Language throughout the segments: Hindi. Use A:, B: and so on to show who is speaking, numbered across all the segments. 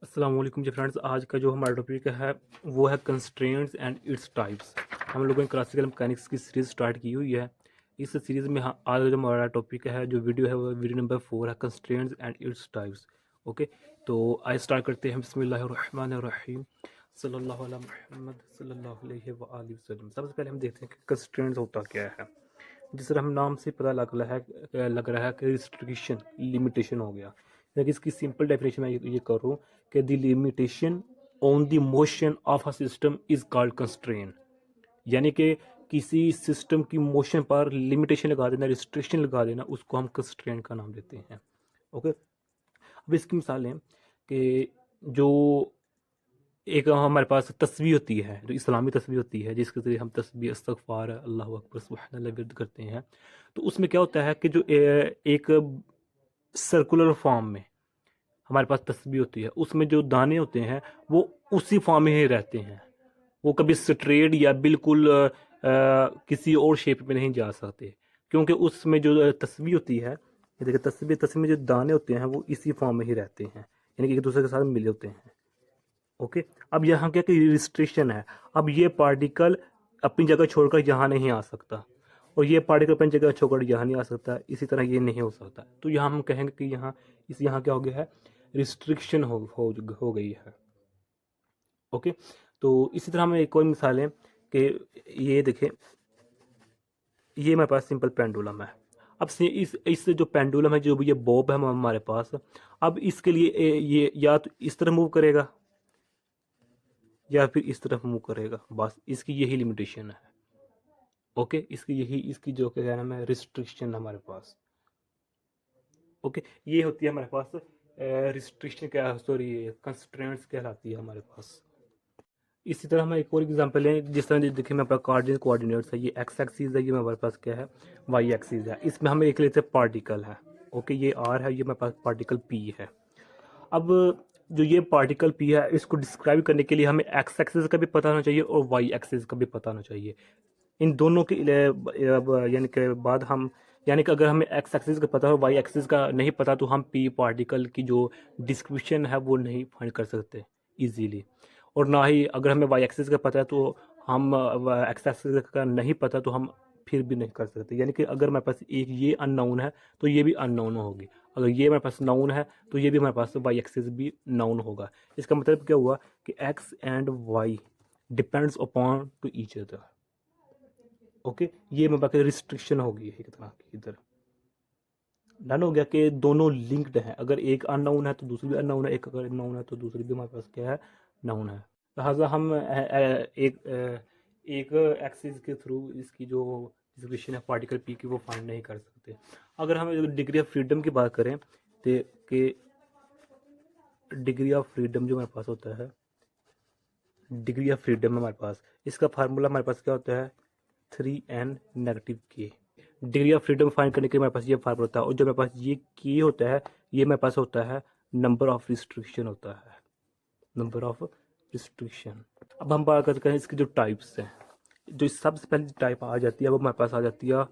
A: अस्सलाम वालेकुम जी फ्रेंड्स। आज का जो हमारा टॉपिक है वो है कंस्ट्रेंट्स एंड इट्स टाइप्स। हम लोगों ने क्लासिकल मैकेनिक्स की सीरीज़ स्टार्ट की हुई है। इस सीरीज़ में आज जो हमारा टॉपिक है, जो वीडियो है, वो वीडियो नंबर 4 है, constraints and its types. Okay, तो आज स्टार्ट करते हैं। बिस्मिल्लाहिर्रहमानिर्रहीम, सल्लल्लाहु अला मुहम्मद सल्लल्लाहु अलैहि व आलिहि वसल्लम। सबसे पहले हम देखते हैं कि कंस्ट्रेंट्स होता क्या है। जिस तरह हम नाम से पता लग रहा है कि रिस्ट्रिक्शन, लिमिटेशन हो गया। लेकिन इसकी सिंपल डेफिनेशन मैं ये करूँ कि the limitation on the motion of a system is called constrain. यानी कि किसी सिस्टम की मोशन पर लिमिटेशन लगा देना, रिस्ट्रिक्शन लगा देना, उसको हम कंस्ट्रेन का नाम देते हैं। ओके, अब इसकी मिसालें कि जो एक हमारे पास तस्बीह होती है, जो इस्लामी तस्बीह होती है, जिसके ज़रिए हम तस्बीह, इस्तग़फ़ार, अल्लाहु अकबर, सुब्हानल्लाह विर्द करते हैं। तो उसमें क्या होता है कि जो एक सर्कुलर फॉर्म में हमारे पास तस्बीह होती है, उसमें जो दाने होते हैं वो उसी फॉर्म में ही रहते हैं। वो कभी स्ट्रेट या बिल्कुल किसी और शेप में नहीं जा सकते, क्योंकि उसमें जो तस्बीह होती है, ये देखिए तस्बीह में जो दाने होते हैं वो इसी फॉर्म में ही रहते हैं, यानी कि एक दूसरे के साथ मिले होते हैं। ओके, अब यहाँ क्या कि रिस्ट्रिक्शन है। अब ये पार्टिकल अपनी जगह छोड़कर यहाँ नहीं आ सकता, और ये पार्टिकल अपनी जगह छोड़कर यहाँ नहीं आ सकता, इसी तरह ये नहीं हो सकता। तो यहाँ हम कहेंगे कि यहाँ क्या हो गया है, रिस्ट्रिक्शन हो गई है। ओके, तो इसी तरह हमें एक और मिसाल है कि ये देखें, ये हमारे पास सिंपल पेंडुलम है। अब इस जो पेंडुलम है, जो भी ये बॉब है हमारे पास, अब इसके लिए ये या तो इस तरह मूव करेगा या फिर इस तरफ मूव करेगा, बस इसकी यही लिमिटेशन है। ओके, इसकी जो क्या नाम है, रिस्ट्रिक्शन हमारे पास। ओके, ये होती है हमारे पास रिस्ट्रिक्शन, क्या सॉरी, कंस्ट्रेंट्स कहलाती है हमारे पास। इसी तरह हम एक और एग्जांपल लें, जिस तरह देखिए मेरे पास कार्डिनल कोऑर्डिनेट्स है, ये एक्स एक्सिस है, ये मेरे पास क्या है, वाई एक्सिस है। इसमें हम एक लेते हैं पार्टिकल है। ओके, ये आर है, ये मेरे पास पार्टिकल पी है। अब जो ये पार्टिकल पी है, इसको डिस्क्राइब करने के लिए हमें एक्स एक्सिस का भी पता होना चाहिए और वाई एक्सिस का भी पता होना चाहिए। इन दोनों के यानी कि बाद हम, यानी कि अगर हमें एक्स एक्सिस का पता हो, वाई एक्सिस का नहीं पता, तो हम पी पार्टिकल की जो डिस्क्रिप्शन है वो नहीं फाइंड कर सकते इजीली। और ना ही अगर हमें वाई एक्सिस का पता है तो हम, एक्स एक्सिस का नहीं पता तो हम फिर भी नहीं कर सकते। यानी कि अगर मेरे पास एक ये अननोन है तो ये भी अननोन होगी, अगर ये मेरे पास नाउन है तो ये भी हमारे पास वाई एक्सिस भी नाउन होगा। इसका मतलब क्या हुआ कि X and Y depends upon to each other. Okay, ये मैं बाकी रिस्ट्रिक्शन होगी एक तरह की। इधर डन हो गया कि दोनों लिंक्ड हैं। अगर एक अननाउन है तो दूसरी भी अननाउन है, एक अगर नाउन है तो दूसरी भी हमारे पास क्या है, नाउन है। लिहाजा हम एक एक्सिस के थ्रू इसकी जो डिस्क्रिप्शन है पार्टिकल पी की वो फाइंड नहीं कर सकते। अगर हम डिग्री ऑफ फ्रीडम की बात करें तो कि डिग्री ऑफ फ्रीडम जो हमारे पास होता है, डिग्री ऑफ फ्रीडम हमारे पास, इसका फार्मूला हमारे पास क्या होता है, 3n नेगेटिव के। डिग्री ऑफ फ्रीडम फाइंड करने के लिए मेरे पास ये फार्मूला होता है, और जो मेरे पास ये की होता है, ये मेरे पास होता है नंबर ऑफ रिस्ट्रिक्शन होता है, नंबर ऑफ रिस्ट्रिक्शन। अब हम बात करते हैं इसकी जो टाइप्स हैं। जो सबसे पहली टाइप आ जाती है वो हमारे पास आ जाती है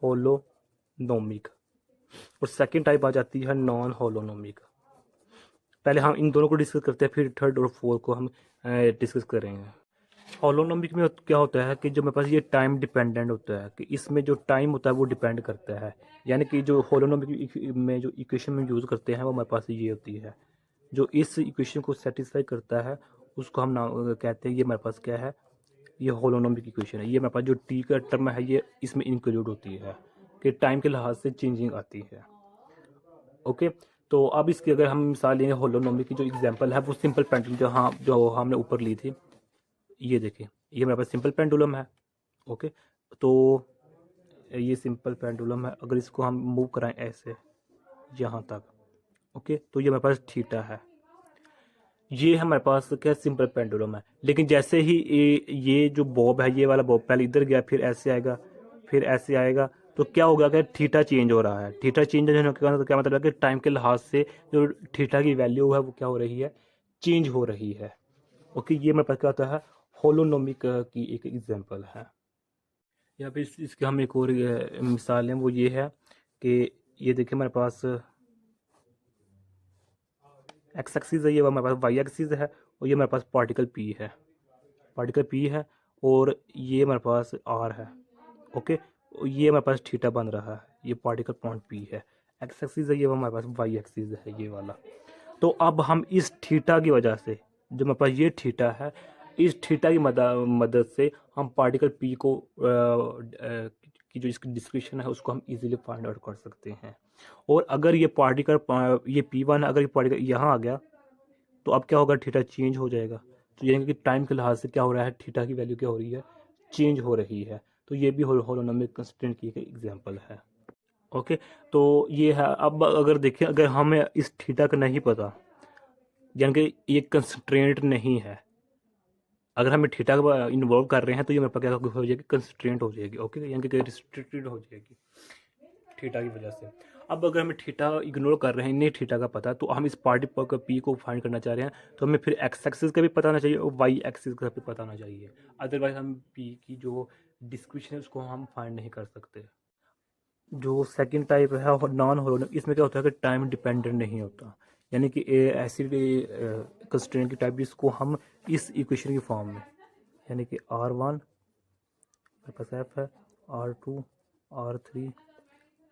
A: होलोनोमिक, और सेकंड टाइप आ जाती है नॉन होलोनोमिक। पहले हम इन दोनों को डिस्कस करते हैं, फिर थर्ड और फोर्थ को हम डिस्कस करेंगे। होलोनोमिक में क्या होता है कि जो मेरे पास ये टाइम डिपेंडेंट होता है, कि इसमें जो टाइम होता है वो डिपेंड करता है। यानी कि जो होलोनोमिक में जो इक्वेशन में यूज़ करते हैं वो हमारे पास ये होती है, जो इस इक्वेशन को सेटिस्फाई करता है उसको हम नाम कहते हैं, ये हमारे पास क्या है, ये होलोनोमिक इक्वेशन है। ये मेरे पास जो टी का टर्म है ये इसमें इंक्लूड होती है, कि टाइम के लिहाज से चेंजिंग आती है। ओके, तो अब इसकी अगर हम मिसाल लेंगे, होलोनोमिक की जो एग्जांपल है वो सिंपल पेंडुलम जो हमने ऊपर ली थी, ये देखें, ये मेरे पास सिंपल पेंडुलम है। ओके, तो ये सिंपल पेंडुलम है, अगर इसको हम मूव कराएं ऐसे यहाँ तक, ओके, तो ये मेरे पास थीटा है। ये हमारे पास क्या, सिंपल पेंडुलम है। लेकिन जैसे ही ये जो बॉब है, ये वाला बॉब पहले इधर गया, फिर ऐसे आएगा, फिर ऐसे आएगा, तो क्या होगा कि थीटा चेंज हो रहा है। थीटा चेंज होने का तो क्या मतलब है कि टाइम के लिहाज से जो थीटा की वैल्यू है वो क्या हो रही है, चेंज हो रही है। ओके, ये मेरे पास क्या होता है, होलोनोमिक की एक एग्जांपल है। या फिर इसके हम एक और मिसाल है, वो ये है कि ये देखिए हमारे पास एक्स एक्सिस है, ये हमारे पास वाई एक्सिस है, और ये हमारे पास पार्टिकल पी है, पार्टिकल पी है, और ये हमारे पास आर है। ओके, ये हमारे पास थीटा बन रहा है, ये पार्टिकल पॉइंट पी है। एक्स एक्सिस है, ये हमारे पास वाई एक्सिस है, ये वाला। तो अब हम इस थीटा की वजह से, जो हमारे पास ये थीटा है, इस थीटा की मदद से हम पार्टिकल पी को की जो इसकी डिस्क्रिप्शन है उसको हम इजीली फाइंड आउट कर सकते हैं। और अगर ये पार्टिकल ये P1 अगर ये पार्टिकल यहाँ आ गया तो अब क्या होगा, थीटा चेंज हो जाएगा। तो यानी कि टाइम के लिहाज से क्या हो रहा है, थीटा की वैल्यू क्या हो रही है, चेंज हो रही है। तो ये भी होलोनोमिक कंस्ट्रेंट की एक एग्जांपल है। ओके, तो ये है। अब अगर देखें, अगर हमें इस थीटा का नहीं पता, यानी कि ये कंस्ट्रेंट नहीं है, अगर हमें थीटा का इन्वॉल्व कर रहे हैं तो ये मेरे पास क्या हो जाएगी, कंस्ट्रेंट हो जाएगी। ओके, यानी कि रिस्ट्रिक्टेड हो जाएगी थीटा की वजह से। अब अगर हमें थीटा इग्नोर कर रहे हैं, नहीं थीटा का पता, तो हम इस पार्टिकल का पी को फाइंड करना चाह रहे हैं, तो हमें फिर एक्स एक्सिस का भी पता होना चाहिए और वाई एक्सिस का भी पता होना चाहिए। अदरवाइज हम पी की जो डिस्क्रिप्शन है उसको हम फाइंड नहीं कर सकते। जो सेकंड टाइप है नॉन होलोनोमिक, इसमें क्या होता है कि टाइम डिपेंडेंट नहीं होता, यानी कि ऐसी कंस्ट्रेंट की टाइप जिसको हम इस इक्वेशन की फॉर्म में, यानी कि R1 मेरे पास एफ है, R2 R3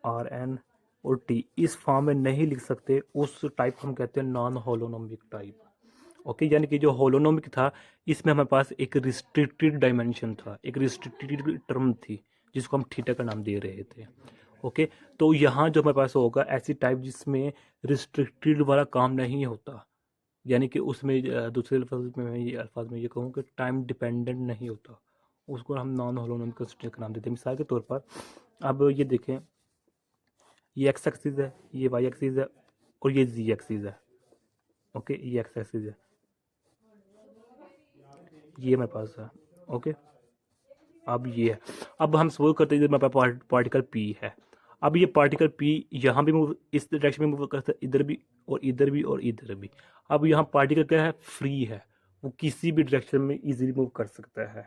A: Rn और T इस फॉर्म में नहीं लिख सकते, उस टाइप हम कहते हैं नॉन होलोनोमिक टाइप। ओके, यानी कि जो होलोनोमिक था इसमें हमारे पास एक रिस्ट्रिक्टेड डायमेंशन था, एक रिस्ट्रिक्टेड टर्म थी जिसको हम थीटा का नाम दे रहे थे। ओके, तो यहाँ जो हमारे पास होगा ऐसी टाइप जिसमें रिस्ट्रिक्टेड वाला काम नहीं होता, यानी कि उसमें दूसरे अल्फाज में ये कहूँ कि टाइम डिपेंडेंट नहीं होता, उसको हम नॉन होलोनोमिक कंस्ट्रेंट का नाम देते हैं। मिसाल के तौर पर अब ये देखें, ये एक्स एक्सिस है, ये वाई एक्सिस है, और ये जी एक्सिस है। ओके, ये एक्स एक्सिस है, ये मेरे पास है। ओके, अब ये है। अब हम सपोज करते हैं मेरे पास पार्टिकल पी है। अब ये पार्टिकल पी यहाँ भी मूव, इस डायरेक्शन में मूव करता है, इधर भी और इधर भी और इधर भी। अब यहाँ पार्टिकल क्या है, फ्री है, वो किसी भी डायरेक्शन में इजीली मूव कर सकता है।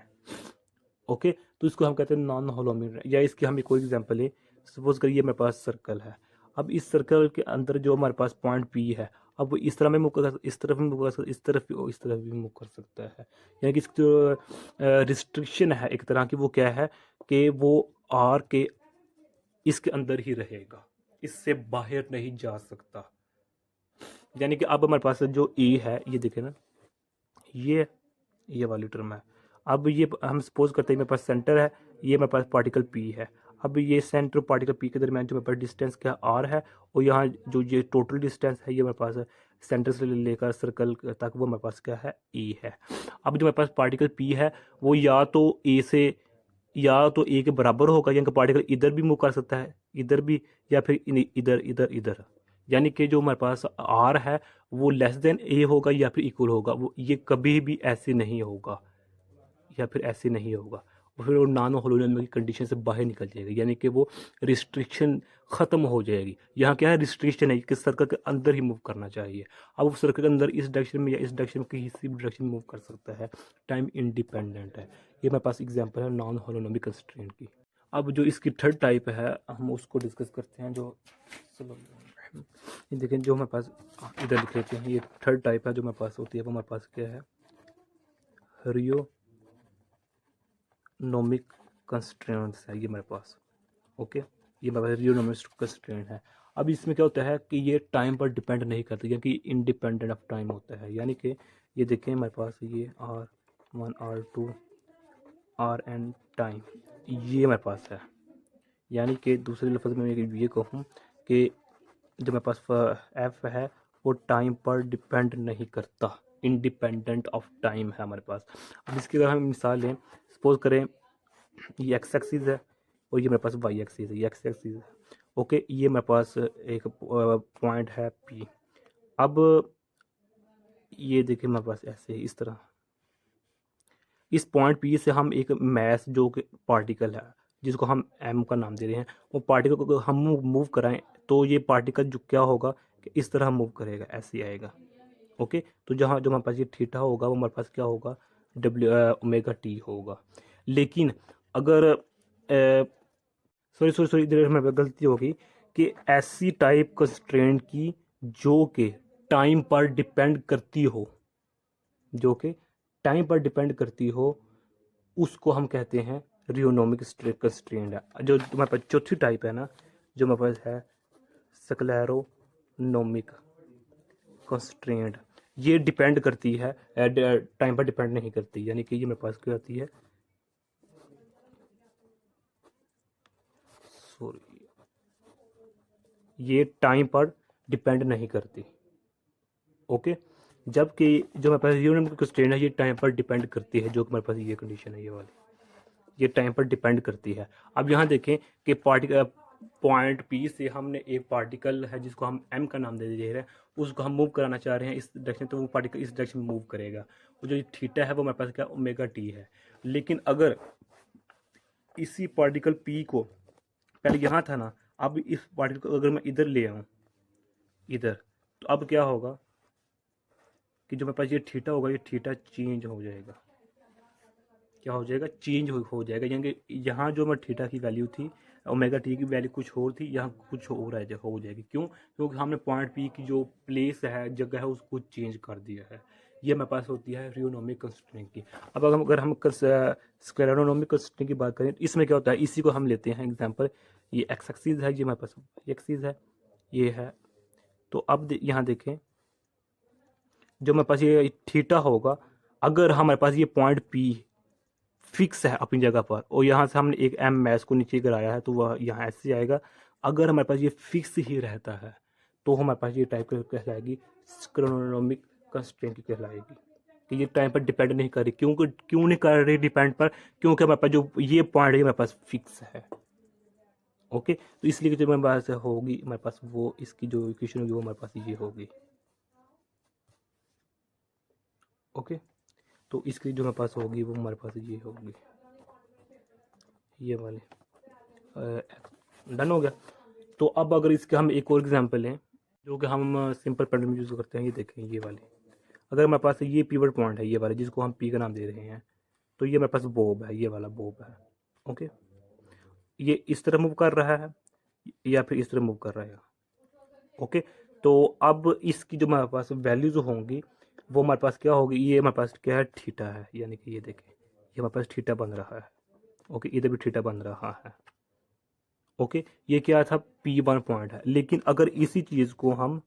A: ओके, तो इसको हम कहते हैं नॉन होलोनोमिक। या इसकी हम कोई एग्जांपल है, सपोज करिए मेरे पास सर्कल है। अब इस सर्कल के अंदर जो हमारे पास पॉइंट पी है, अब वो इस तरह में मूव कर, इस तरफ में मूव कर सकता, इस तरफ भी और इस तरफ भी मूव कर सकता है। यानी कि इसकी जो रिस्ट्रिक्शन है एक तरह की, वो क्या है कि वो आर के इसके अंदर ही रहेगा, इससे बाहर नहीं जा सकता। यानी कि अब हमारे पास जो ई है, ये देखे ना, ये वाली टर्म है। अब ये हम सपोज करते हैं मेरे पास सेंटर है, ये मेरे पास पार्टिकल पी है। अब ये सेंटर पार्टिकल पी के दरमियान जो मेरे पास डिस्टेंस क्या आर है, और यहाँ जो ये टोटल डिस्टेंस है, ये मेरे पास सेंटर से लेकर सर्कल तक वो मेरे पास क्या है, ई है। अब जो मेरे पास पार्टिकल पी है वो या तो ए के बराबर होगा, यानी कि पार्टिकल इधर भी मूव कर सकता है, इधर भी, या फिर इधर इधर इधर। यानी कि जो हमारे पास आर है वो लेस देन ए होगा या फिर इक्वल होगा, वो ये कभी भी ऐसे नहीं होगा या फिर ऐसे नहीं होगा। और फिर वो नॉन होलोनोमिक की कंडीशन से बाहर निकल जाएगा, यानी कि वो रिस्ट्रिक्शन ख़त्म हो जाएगी। यहाँ क्या है, रिस्ट्रिक्शन है कि सर्कल के अंदर ही मूव करना चाहिए। अब वो सर्कल के अंदर इस डायरेक्शन में या इस डायरेक्शन में किसी भी डायरेक्शन में मूव कर सकता है, टाइम इंडिपेंडेंट है। ये मेरे पास एग्जांपल है नॉन होलोनोमिक कंस्ट्रेंट की। अब जो इसकी थर्ड टाइप है हम उसको डिस्कस करते हैं। जो चलो ये देखें, जो हमारे पास इधर लिख लेते हैं, ये थर्ड टाइप है जो हमारे पास होती है, वो हमारे पास क्या है, रियोनोमिक कंस्ट्रेंट्स है ये मेरे पास। ओके, ये मेरे पास रियोनोमिक कंस्ट्रेंट है। अब इसमें क्या होता है कि ये टाइम पर डिपेंड नहीं करती, क्योंकि इंडिपेंडेंट ऑफ टाइम होता है। यानी कि ये देखें मेरे पास ये R1 R2 Rn टाइम, ये मेरे पास है। यानी कि दूसरे लफ्ज़ में मैं ये कहूँ कि जो मेरे पास एफ है वो टाइम पर डिपेंड नहीं करता, इंडिपेंडेंट ऑफ टाइम है हमारे पास। अब इसकी अगर हम मिसाल लें, सपोज करें ये एक्स एक्सिस है और ये मेरे पास वाई एक्सिस है, ये एक्स एक्सिस है। ओके, ये मेरे पास एक पॉइंट है पी। अब ये देखिए मेरे पास ऐसे ही इस तरह, इस पॉइंट पी से हम एक मैस जो कि पार्टिकल है जिसको हम एम का नाम दे रहे हैं, वो पार्टिकल को हम मूव कराएं तो ये पार्टिकल जो क्या होगा कि इस तरह मूव करेगा, ऐसे आएगा। ओके, तो जहाँ जो हमारे पास ये थीटा होगा वो हमारे पास क्या होगा, ओमेगा टी होगा। लेकिन अगर सॉरी इधर हमारे पास गलती होगी कि ऐसी टाइप कंस्ट्रेंट की जो कि टाइम पर डिपेंड करती हो, जो कि टाइम पर डिपेंड करती हो, उसको हम कहते हैं रियोनोमिक कंस्ट्रेंट। जो हमारे पास चौथी टाइप है ना, जो हमारे पास है स्क्लेरोनोमिक कंस्ट्रेंट, ये डिपेंड करती है, टाइम पर डिपेंड नहीं करती। यानी कि ये मेरे पास क्या आती है, सॉरी, ये टाइम पर डिपेंड नहीं करती। ओके, जबकि जो हमारे पास रियोनोमिक कंस्ट्रेंट है ये टाइम पर डिपेंड करती है, जो हमारे पास ये कंडीशन है, ये वाली, ये टाइम पर डिपेंड करती है। अब यहाँ देखें कि पार्टिकल पॉइंट पी से हमने एक पार्टिकल है जिसको हम एम का नाम दे रहे हैं, उसको हम मूव कराना चाह रहे हैं इस डायरेक्शन, तो वो पार्टिकल इस डायरेक्शन में मूव करेगा। वो जो थीटा है वो हमारे पास क्या ओमेगा टी है। लेकिन अगर इसी पार्टिकल पी को, पहले यहाँ था ना, अब इस पार्टिकल को अगर मैं इधर ले आऊँ, इधर, तो अब क्या होगा कि जो मेरे पास ये थीटा होगा, ये थीटा चेंज हो जाएगा। क्या हो जाएगा, चेंज हो जाएगा। यानी यहाँ जो मैं थीटा की वैल्यू थी, ओमेगा टी की वैल्यू कुछ और थी, यहाँ कुछ और हो जाएगी। क्यों? क्योंकि हमने पॉइंट पी की जो प्लेस है, जगह है, उसको चेंज कर दिया है। ये मेरे पास होती है रियोनोमिक कंस्ट्रेंट की। अब अगर हम स्क्लेरोनोमिक कंस्ट्रेंट की बात करें, इसमें क्या होता है, इसी को हम लेते हैं एग्जाम्पल। ये एक्स एक्सिस है, ये हमारे पास एक्सिस है, ये है। तो अब यहाँ देखें, जो मेरे पास ये थीटा होगा, अगर हमारे पास ये पॉइंट पी फिक्स है अपनी जगह पर, और यहाँ से हमने एक एम मैस को नीचे गिराया है, तो वह यहाँ ऐसे आएगा। अगर हमारे पास ये फिक्स ही रहता है तो हमारे पास ये टाइप कहलाएगी स्क्लेरोनोमिक कंस्ट्रेंट की कहलाएगी, कि ये टाइम पर डिपेंड नहीं कर रही। क्यों नहीं कर रही डिपेंड पर? क्योंकि हमारे पास जो ये पॉइंट है हमारे पास फिक्स है। ओके, तो इसलिए जो हमारे पास होगी, हमारे पास वो इसकी जो इक्वेशन होगी वो हमारे पास ये होगी। ओके, तो इसकी जो हमारे पास होगी वो हमारे पास ये होगी, ये वाली। डन हो गया। तो अब अगर इसके हम एक और एग्जांपल लें, जो कि हम सिंपल पैटर्न में यूज़ करते हैं, ये देखें, ये वाली। अगर हमारे पास ये पिवट पॉइंट है, ये वाला जिसको हम पी का नाम दे रहे हैं, तो ये हमारे पास बॉब है, ये वाला बॉब है। ओके, ये इस तरह मूव कर रहा है या फिर इस तरह मूव कर रहा है। ओके, तो अब इसकी जो हमारे पास वैल्यूज होंगी वो हमारे पास क्या होगी, ये हमारे पास क्या है, थीटा है। यानी कि ये देखें, ये हमारे पास थीटा बन रहा है। ओके, इधर भी थीटा बन रहा है। ओके, ये क्या था, P1 पॉइंट है। लेकिन अगर इसी चीज़ को हम,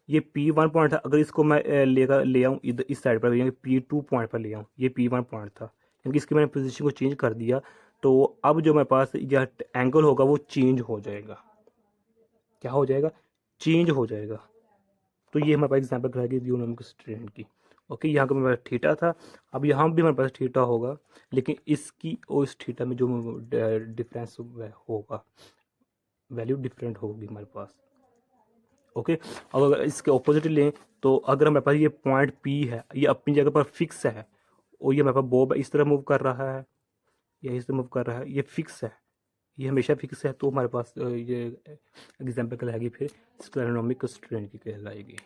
A: ये P1 पॉइंट था, अगर इसको मैं ले आऊँ इधर इस साइड पर, यानी P2 पॉइंट पर ले आऊँ, ये P1 पॉइंट था, क्योंकि इसकी मैंने पोजीशन को चेंज कर दिया, तो अब जो मेरे पास यह एंगल होगा वो चेंज हो जाएगा। क्या हो जाएगा, चेंज हो जाएगा। तो ये हमारे पास एग्जाम्पल कराएगी रियोनोमिक कंस्ट्रेंट की। ओके, यहाँ का मेरे पास थीटा था, अब यहाँ भी हमारे पास थीटा होगा, लेकिन इसकी और इस थीटा में जो डिफरेंस होगा, वैल्यू डिफरेंट होगी हमारे पास। ओके, और अगर इसके ऑपोजिट लें, तो अगर हमारे पास ये पॉइंट पी है, ये अपनी जगह पर फिक्स है, और ये हमारे पास बॉब इस तरह मूव कर रहा है या इस तरह मूव कर रहा है, ये फिक्स है, ये हमेशा फिक्स है, तो हमारे पास ये एग्जाम्पल कहलाएगी फिर स्क्लेरोनोमिक कंस्ट्रेंट की कहलाएगी।